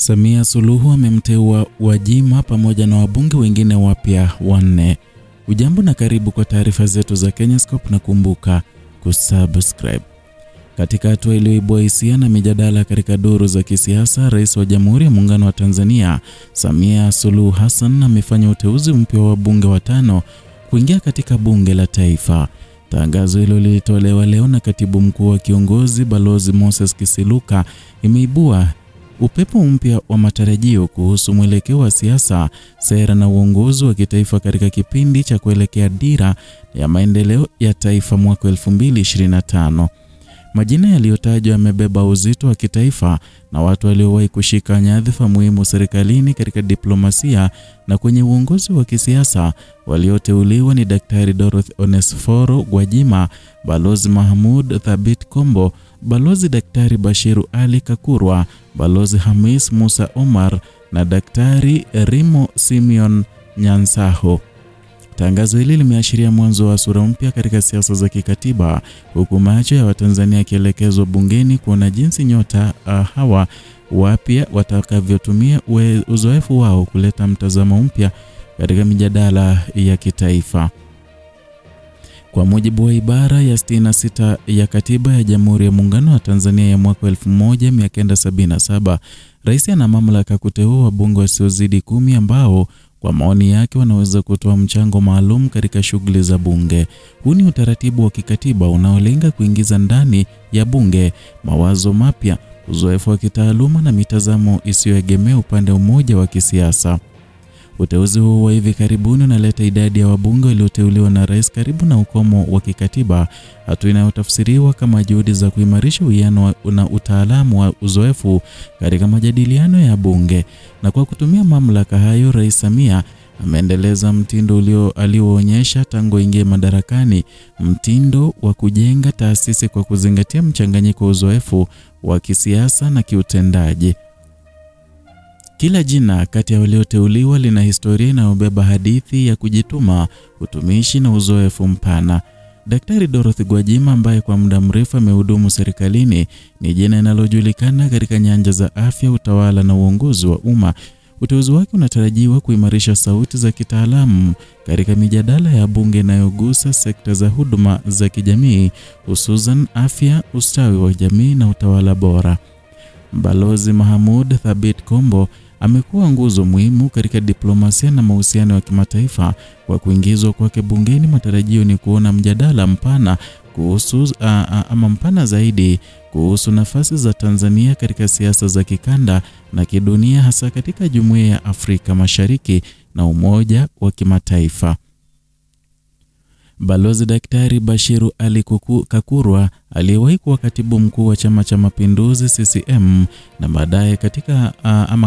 Samia Suluhu amemteua Gwajima pamoja na wabunge wengine wapya 4. Ujambo na karibu kwa taarifa zetu za Kenyascope na kumbuka kusubscribe. Katika hatua iliyoibua hisia na mijadala katika duru za kisiasa, Rais wa Jamhuri ya Muungano wa Tanzania, Samia Suluhu Hassan amefanya uteuzi mpya wa wabunge 5 kuingia katika bunge la taifa. Tangazo hilo lilitolewa leo na Katibu Mkuu wa Kiongozi Balozi Moses Kisiluka, imeibua upepo mpya wa matarajio kuhusu mwelekeo wa siasa, sera na uongozi wa kitaifa katika kipindi cha kuelekea dira ya maendeleo ya taifa mwaka 2025. Majina yaliyotajwa yamebeba uzito wa kitaifa na watu waliowahi kushika nyadhifa muhimu serikalini, katika diplomasia na kwenye uongozi wa kisiasa. Walioteuliwa ni Daktari Dorothy Onesforo Gwajima, Balozi Mahmoud Thabit Kombo, Balozi Daktari Bashiru Ali Kakurwa, Balozi Hamis Musa Omar na Daktari Rimo Simeon Nyansaho. Tangazo hili limeashiria mwanzo wa sura mpya katika siasa za kikatiba, huku macho ya Watanzania yakielekezwa bungeni kuona jinsi nyota hawa wapya watakavyotumia uzoefu wao kuleta mtazamo mpya katika mijadala ya kitaifa. Kwa mujibu wa ibara ya 66 ya Katiba ya Jamhuri ya Muungano wa Tanzania ya mwaka 1977, Rais ana mamlaka kuteua wabunge wasiozidi 10 ambao kwa maoni yake wanaweza kutoa mchango maalum katika shughuli za bunge. Huu ni utaratibu wa kikatiba unaolenga kuingiza ndani ya bunge mawazo mapya, uzoefu wa kitaaluma na mitazamo isiyoegemea upande mmoja wa kisiasa. Uteuzi huu wa hivi karibuni unaleta idadi ya wabunge walioteuliwa na rais karibu na ukomo wa kikatiba, hatua inayotafsiriwa kama juhudi za kuimarisha uwiano na utaalamu wa uzoefu katika majadiliano ya bunge. Na kwa kutumia mamlaka hayo, Rais Samia ameendeleza mtindo alioonyesha tangu ingie madarakani, mtindo wa kujenga taasisi kwa kuzingatia mchanganyiko wa uzoefu wa kisiasa na kiutendaji. Kila jina kati ya walioteuliwa lina historia inayobeba hadithi ya kujituma, utumishi na uzoefu mpana. Daktari Dorothy Gwajima, ambaye kwa muda mrefu amehudumu serikalini, ni jina linalojulikana katika nyanja za afya, utawala na uongozi wa umma. Uteuzi wake unatarajiwa kuimarisha sauti za kitaalamu katika mijadala ya bunge inayogusa sekta za huduma za kijamii, hususan afya, ustawi wa jamii na utawala bora. Balozi Mahmoud Thabit Kombo amekuwa nguzo muhimu katika diplomasia na mahusiano ya kimataifa. Kwa kuingizwa kwake bungeni, matarajio ni kuona mjadala mpana mpana zaidi kuhusu nafasi za Tanzania katika siasa za kikanda na kidunia, hasa katika Jumuiya ya Afrika Mashariki na Umoja wa Kimataifa. Balozi Daktari Bashiru Ali Kakurwa, aliyewahi kuwa katibu mkuu wa Chama cha Mapinduzi CCM na baadaye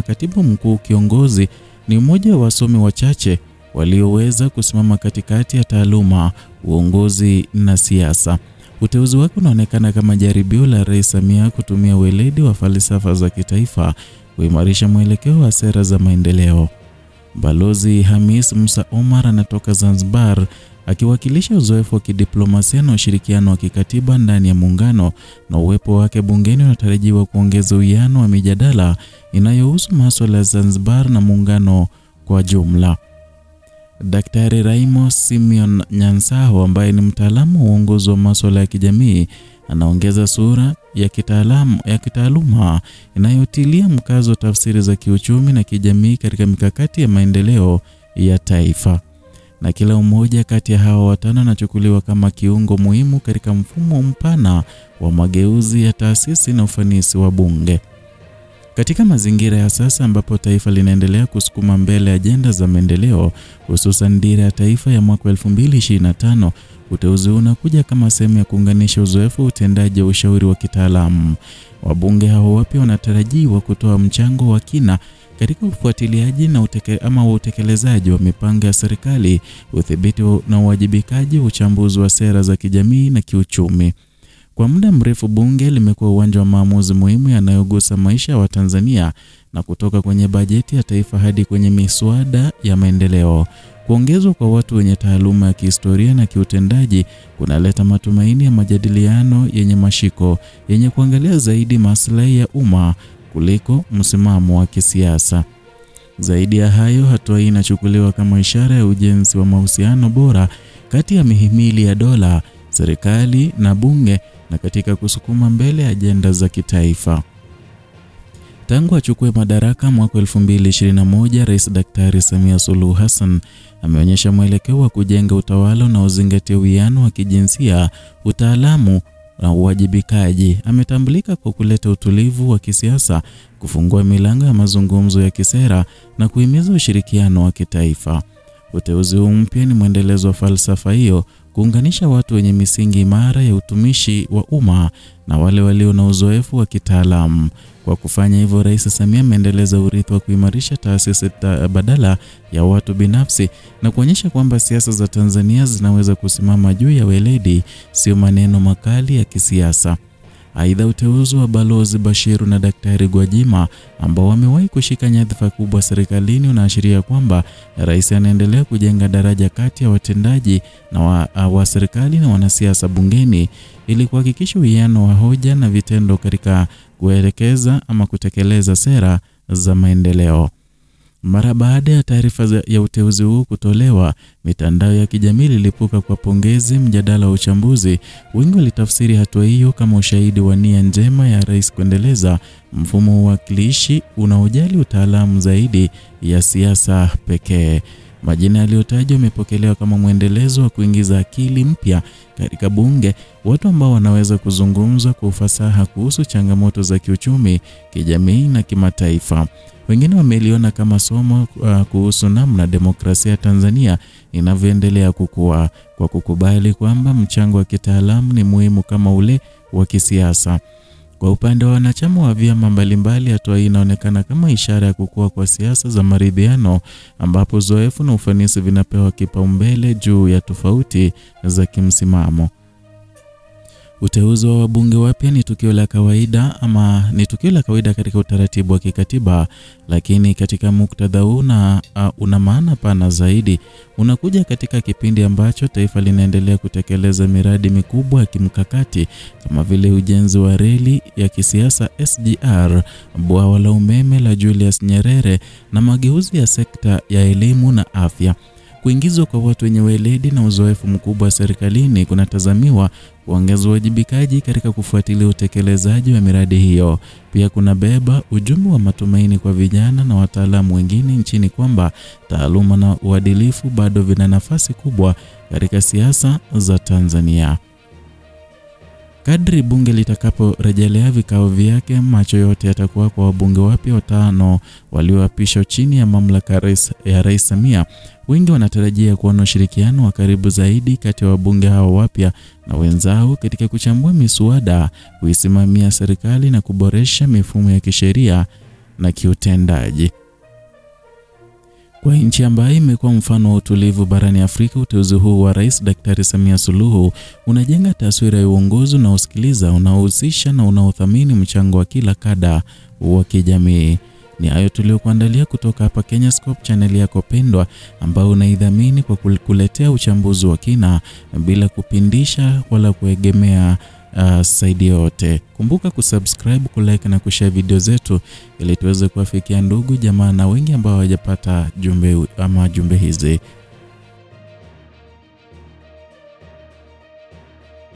katibu mkuu kiongozi, ni mmoja wa wasomi wachache walioweza kusimama katikati ya taaluma, uongozi na siasa. Uteuzi wake unaonekana kama jaribio la Rais Samia kutumia weledi wa falsafa za kitaifa kuimarisha mwelekeo wa sera za maendeleo. Balozi Hamis Musa Omar anatoka Zanzibar, akiwakilisha uzoefu wa kidiplomasia na ushirikiano wa kikatiba ndani ya muungano, na uwepo wake bungeni unatarajiwa kuongeza uwiano wa mijadala inayohusu masuala ya Zanzibar na muungano kwa jumla. Daktari Rimo Simeon Nyansaho, ambaye ni mtaalamu wa uongozi wa masuala ya kijamii, anaongeza sura ya kitaaluma inayotilia mkazo tafsiri za kiuchumi na kijamii katika mikakati ya maendeleo ya taifa. Na kila mmoja kati ya hawa 5 anachukuliwa kama kiungo muhimu katika mfumo mpana wa mageuzi ya taasisi na ufanisi wa bunge. Katika mazingira ya sasa ambapo taifa linaendelea kusukuma mbele ajenda za maendeleo, hususan dira ya taifa ya mwaka 2025, uteuzi unakuja kama sehemu ya kuunganisha uzoefu, utendaji wa ushauri wa kitaalamu. Wabunge hao wapya wanatarajiwa kutoa mchango wa kina katika ufuatiliaji na utekelezaji wa mipango ya serikali, udhibiti na uwajibikaji, uchambuzi wa sera za kijamii na kiuchumi. Kwa muda mrefu bunge limekuwa uwanja wa maamuzi muhimu yanayogusa maisha ya Watanzania, na kutoka kwenye bajeti ya taifa hadi kwenye miswada ya maendeleo. Kuongezwa kwa watu wenye taaluma ya kihistoria na kiutendaji kunaleta matumaini ya majadiliano yenye mashiko, yenye kuangalia zaidi maslahi ya umma kuliko msimamo wa kisiasa. Zaidi ya hayo, hatua hii inachukuliwa kama ishara ya ujenzi wa mahusiano bora kati ya mihimili ya dola, serikali na bunge na katika kusukuma mbele ajenda za kitaifa. Tangu achukue madaraka mwaka 2021, Rais Daktari Samia Suluhu Hassan ameonyesha mwelekeo wa kujenga utawala unaozingatia uwiano wa kijinsia, utaalamu na uwajibikaji. Ametambulika kwa kuleta utulivu wa kisiasa, kufungua milango ya mazungumzo ya kisera na kuhimiza ushirikiano wa kitaifa. Uteuzi huu mpya ni mwendelezo wa falsafa hiyo, kuunganisha watu wenye misingi imara ya utumishi wa umma na wale walio na uzoefu wa kitaalamu. Kwa kufanya hivyo, Rais Samia ameendeleza urithi wa kuimarisha taasisi badala ya watu binafsi na kuonyesha kwamba siasa za Tanzania zinaweza kusimama juu ya weledi, sio maneno makali ya kisiasa. Aidha, uteuzi wa Balozi Bashiru na Daktari Gwajima ambao wamewahi kushika nyadhifa kubwa serikalini unaashiria kwamba rais anaendelea kujenga daraja kati ya watendaji na wa serikali na wanasiasa bungeni ili kuhakikisha uwiano wa hoja na vitendo katika kuelekeza ama kutekeleza sera za maendeleo. Mara baada ya taarifa ya uteuzi huu kutolewa, mitandao ya kijamii ilipuka kwa pongezi, mjadala wa uchambuzi. Wengi walitafsiri hatua hiyo kama ushahidi wa nia njema ya rais kuendeleza mfumo wa uwakilishi unaojali utaalamu zaidi ya siasa pekee. Majina yaliyotajwa yamepokelewa kama mwendelezo wa kuingiza akili mpya katika bunge, watu ambao wanaweza kuzungumza kwa ufasaha kuhusu changamoto za kiuchumi, kijamii na kimataifa. Wengine wameliona kama somo kuhusu namna demokrasia ya Tanzania inavyoendelea kukua, kwa kukubali kwamba mchango wa kitaalamu ni muhimu kama ule wa kisiasa. Kwa upande wa wanachama wa vyama mbalimbali, hatua hii inaonekana kama ishara ya kukua kwa siasa za maridhiano ambapo uzoefu na ufanisi vinapewa kipaumbele juu ya tofauti za kimsimamo. Uteuzi wa wabunge wapya ni tukio la kawaida katika utaratibu wa kikatiba, lakini katika muktadha huu una maana pana zaidi. Unakuja katika kipindi ambacho taifa linaendelea kutekeleza miradi mikubwa ya kimkakati kama vile ujenzi wa reli ya kisiasa SGR, bwawa la umeme la Julius Nyerere na mageuzi ya sekta ya elimu na afya. Kuingizwa kwa watu wenye weledi na uzoefu mkubwa serikalini kunatazamiwa kuongeza uwajibikaji katika kufuatilia utekelezaji wa miradi hiyo. Pia kunabeba ujumbe wa matumaini kwa vijana na wataalamu wengine nchini kwamba taaluma na uadilifu bado vina nafasi kubwa katika siasa za Tanzania. Kadri bunge litakaporejelea vikao vyake, macho yote yatakuwa kwa wabunge wapya 5 walioapishwa chini ya mamlaka ya Rais Samia. Wengi wanatarajia kuona ushirikiano wa karibu zaidi kati ya wabunge hao wapya na wenzao katika kuchambua miswada, kuisimamia serikali na kuboresha mifumo ya kisheria na kiutendaji. Kwa nchi ambayo imekuwa mfano wa utulivu barani Afrika, uteuzi huu wa Rais Daktari Samia Suluhu unajenga taswira ya uongozi na usikiliza, unaohusisha na unaothamini mchango wa kila kada wa kijamii. Ni hayo tuliokuandalia kutoka hapa Kenyascope, channel yako pendwa ambao unaidhamini kwa kuletea uchambuzi wa kina bila kupindisha wala kuegemea saidi yote. Kumbuka kusubscribe, kulike na kushare video zetu ili tuweze kuwafikia ndugu jamaa na wengi ambao hawajapata jumbe hizi.